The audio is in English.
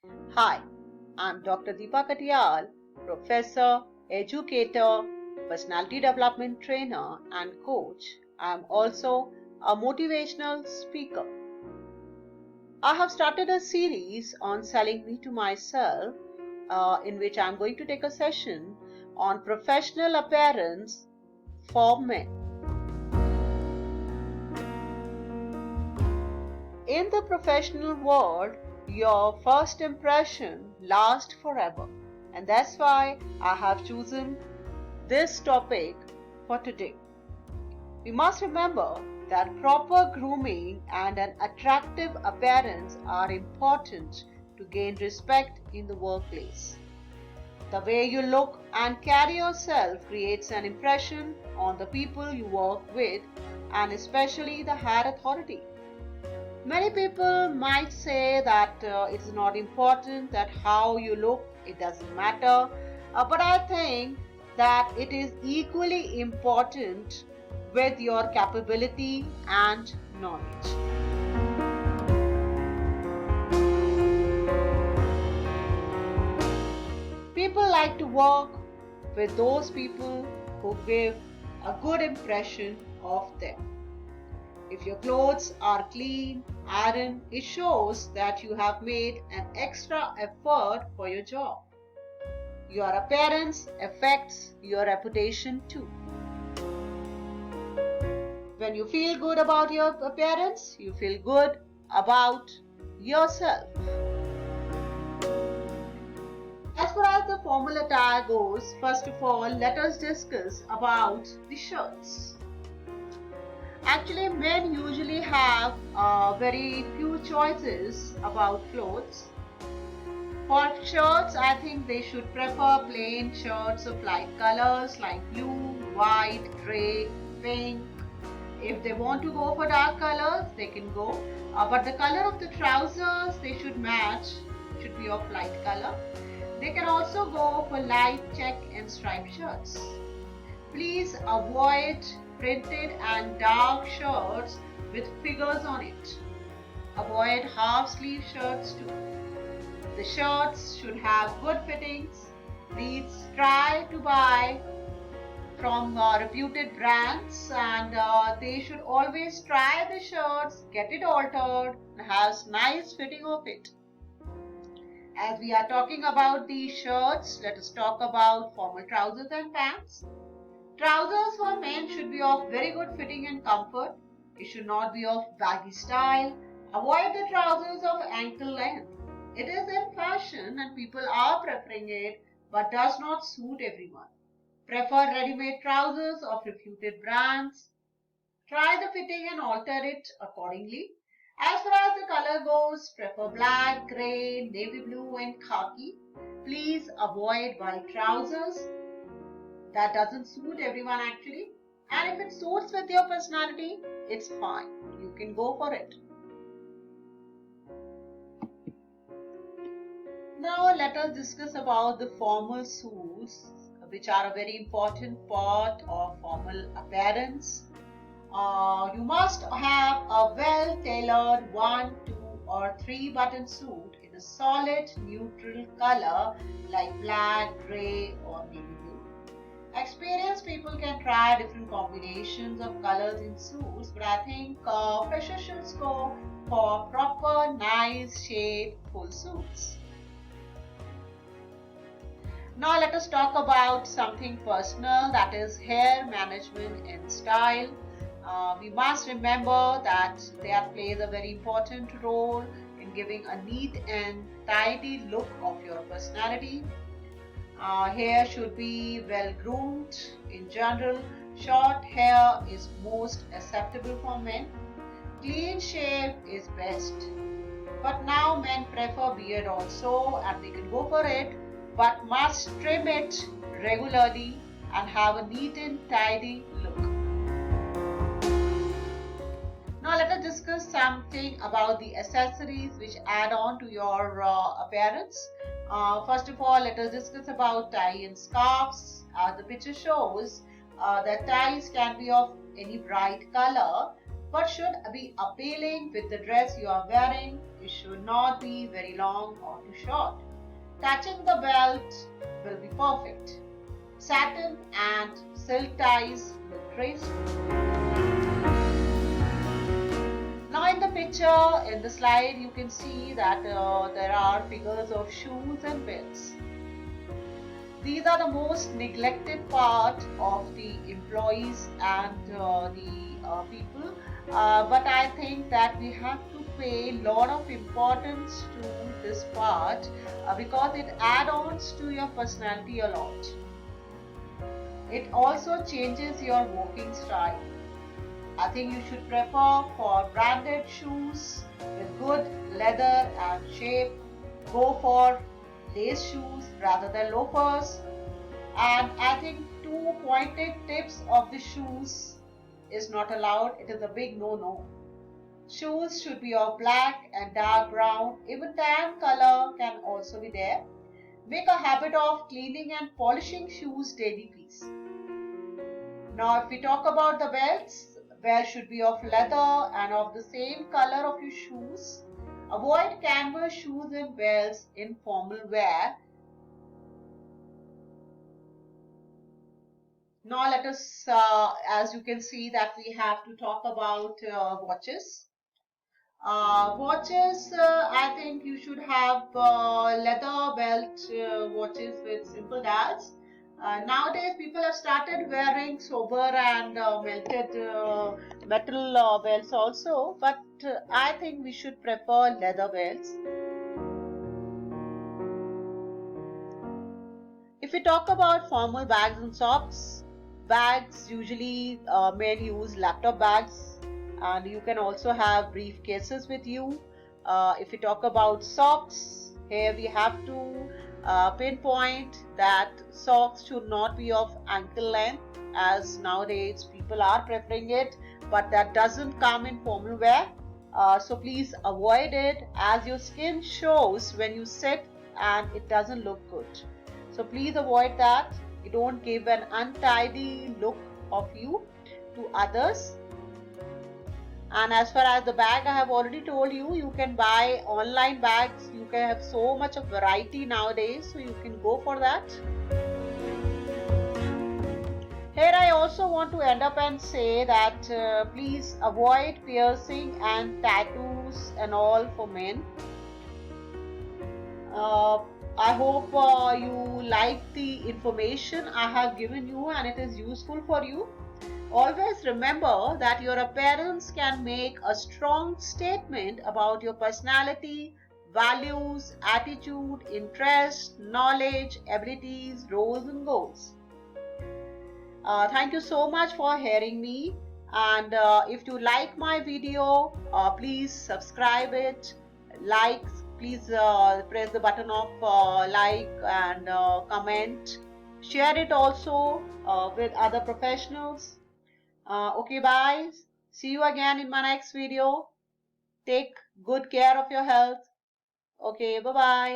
Hi, I'm Dr. Deepa Katiyal, professor, educator, personality development trainer, and coach. I'm also a motivational speaker. I have started a series on selling me to myself, in which I'm going to take a session on professional appearance for men. In the professional world, your first impression lasts forever, and that's why I have chosen this topic for today. We must remember that proper grooming and an attractive appearance are important to gain respect in the workplace. The way you look and carry yourself creates an impression on the people you work with and especially the higher authority. Many people might say that it's not important that how you look, it doesn't matter. But I think that it is equally important with your capability and knowledge. People like to work with those people who give a good impression of them. If your clothes are clean, ironed, it shows that you have made an extra effort for your job. Your appearance affects your reputation too. When you feel good about your appearance, you feel good about yourself. As far as the formal attire goes, first of all, let us discuss about the shirts. Actually, men usually have very few choices about clothes. For shirts, I think they should prefer plain shirts of light colors like blue, white, grey, pink. If they want to go for dark colors, they can go. But the color of the trousers they should match, should be of light color. They can also go for light check and striped shirts. Please avoid printed and dark shirts with figures on it. Avoid half sleeve shirts too. The shirts should have good fittings. Please try to buy from reputed brands and they should always try the shirts, get it altered, and have nice fitting of it. As we are talking about these shirts, let us talk about formal trousers and pants. Trousers for men should be of very good fitting and comfort. It should not be of baggy style. Avoid the trousers of ankle length. It is in fashion and people are preferring it but does not suit everyone. Prefer ready-made trousers of reputed brands. Try the fitting and alter it accordingly. As far as the color goes, prefer black, grey, navy blue and khaki. Please avoid white trousers. That doesn't suit everyone actually. And if it suits with your personality, it's fine. You can go for it. Now let us discuss about the formal suits, which are a very important part of formal appearance. You must have a well-tailored 1, 2 or 3 button suit in a solid neutral color like black, grey or navy blue. Experienced people can try different combinations of colors in suits, but I think freshers should go for proper, nice shade, full suits. Now let us talk about something personal, that is hair management and style. We must remember that that plays a very important role in giving a neat and tidy look of your personality. Hair should be well groomed. In general, short hair is most acceptable for men. Clean shave is best. But now men prefer beard also and they can go for it, but must trim it regularly and have a neat and tidy look. Now let us discuss something about the accessories which add on to your appearance. First of all, let us discuss about tie and scarves. The picture shows that ties can be of any bright color but should be appealing with the dress you are wearing. It should not be very long or too short. Touching the belt will be perfect. Satin and silk ties look graceful. Now in the picture, in the slide, you can see that there are figures of shoes and belts. These are the most neglected part of the employees and the people. But I think that we have to pay a lot of importance to this part because it adds to your personality a lot. It also changes your walking style. I think you should prefer for branded shoes with good leather and shape. Go for lace shoes rather than loafers. And I think two pointed tips of the shoes is not allowed. It is a big no-no. Shoes should be of black and dark brown. Even tan color can also be there. Make a habit of cleaning and polishing shoes daily, please. Now, if we talk about the belts, belt should be of leather and of the same color of your shoes. Avoid canvas shoes and belts in formal wear. Now let us, as you can see, that we have to talk about watches. Watches, I think you should have leather belt watches with simple dials. Nowadays, people have started wearing sober and melted metal belts also, but I think we should prefer leather belts. If we talk about formal bags and socks, bags usually men use laptop bags, and you can also have briefcases with you. If we talk about socks, here we have to pinpoint that socks should not be of ankle length, as nowadays people are preferring it, but that doesn't come in formal wear. So please avoid it, as your skin shows when you sit and it doesn't look good. So please avoid that. You don't give an untidy look of you to others. And as far as the bag, I have already told you, you can buy online bags. You can have so much of variety nowadays, so you can go for that. Here I also want to end up and say that please avoid piercing and tattoos and all for men. I hope you like the information I have given you and it is useful for you. Always remember that your appearance can make a strong statement about your personality, values, attitude, interests, knowledge, abilities, roles, and goals. Thank you so much for hearing me. And if you like my video, please subscribe it, like, please press the button of like and comment. Share it also with other professionals. Okay, bye. See you again in my next video. Take good care of your health. Okay, bye-bye.